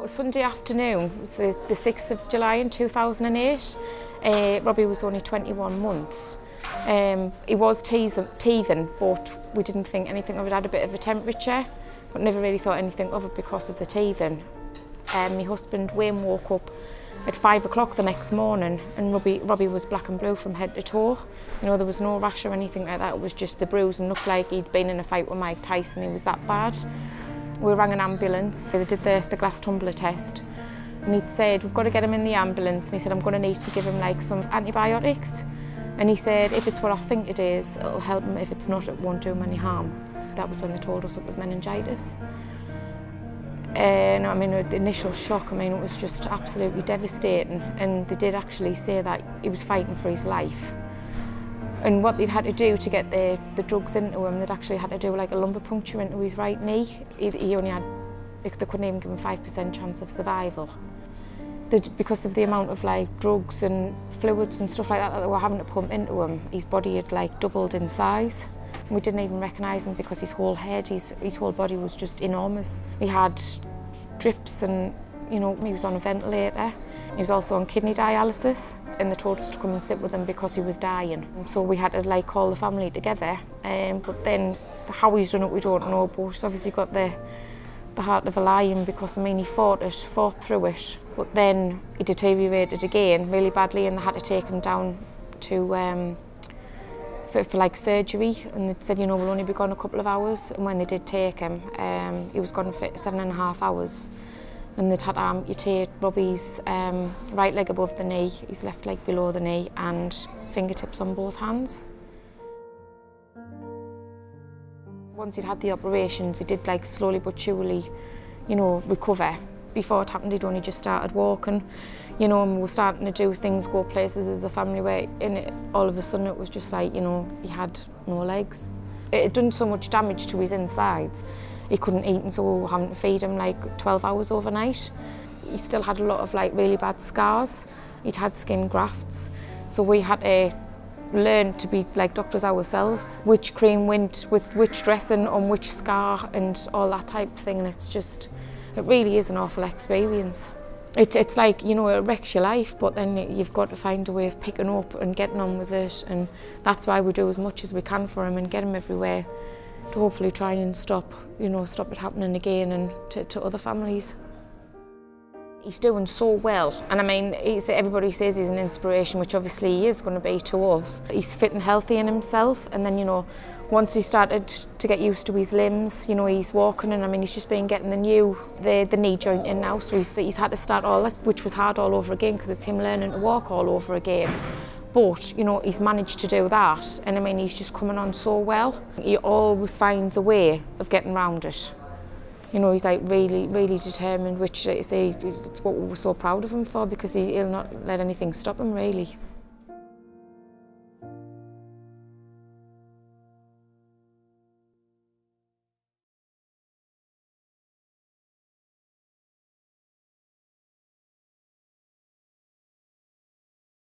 Sunday afternoon, it was the 6th of July in 2008. Robbie was only 21 months. He was teething, but we didn't think anything of it. Had a bit of a temperature, but never really thought anything of it because of the teething. My husband Wayne woke up at 5 o'clock the next morning, and Robbie was black and blue from head to toe. You know, there was no rash or anything like that. It was just the bruise, and looked like he'd been in a fight with Mike Tyson. He was that bad. We rang an ambulance. They did the glass tumbler test, and he'd said, we've got to get him in the ambulance. And he said, I'm going to need to give him like some antibiotics. And he said, if it's what I think it is, it'll help him. If it's not, it won't do him any harm. That was when they told us it was meningitis. And I mean, the initial shock, I mean, it was just absolutely devastating. And they did actually say that he was fighting for his life. And what they'd had to do to get the drugs into him, they'd actually had to do like a lumbar puncture into his right knee. He only had, they couldn't even give him 5% chance of survival. Because of the amount of like drugs and fluids and stuff like that they were having to pump into him, his body had like doubled in size. We didn't even recognise him because his whole head, his whole body was just enormous. He had drips and, you know, he was on a ventilator. He was also on kidney dialysis, and they told us to come and sit with him because he was dying. So we had to like call the family together. But then how he's done it, we don't know, but he's obviously got the heart of a lion, because I mean he fought through it, but then he deteriorated again really badly, and they had to take him down to for like surgery, and they said, you know, we'll only be gone a couple of hours. And when they did take him, he was gone for 7.5 hours, and they'd had to amputate Robbie's right leg above the knee, his left leg below the knee, and fingertips on both hands. Once he'd had the operations, he did like slowly but surely, you know, recover. Before it happened, he'd only just started walking, you know, and we were starting to do things, go places as a family, where all of a sudden it was just like, you know, he had no legs. It had done so much damage to his insides. He couldn't eat, and so we were having to feed him like 12 hours overnight. He still had a lot of like really bad scars. He'd had skin grafts, so we had to learn to be like doctors ourselves, which cream went with which dressing on which scar and all that type of thing, and it's just, it really is an awful experience. It's like, you know, it wrecks your life, but then you've got to find a way of picking up and getting on with it, and that's why we do as much as we can for him and get him everywhere to hopefully try and stop it happening again, and to other families. He's doing so well, and I mean, everybody says he's an inspiration, which obviously he is going to be to us. He's fit and healthy in himself, and then, you know, once he started to get used to his limbs, you know, he's walking, and I mean, he's just been getting the knee joint in now, so he's had to start all that, which was hard all over again, because it's him learning to walk all over again. But, you know, he's managed to do that, and I mean, he's just coming on so well. He always finds a way of getting around it. You know, he's like really, really determined, which I say, it's what we're so proud of him for, because he'll not let anything stop him, really.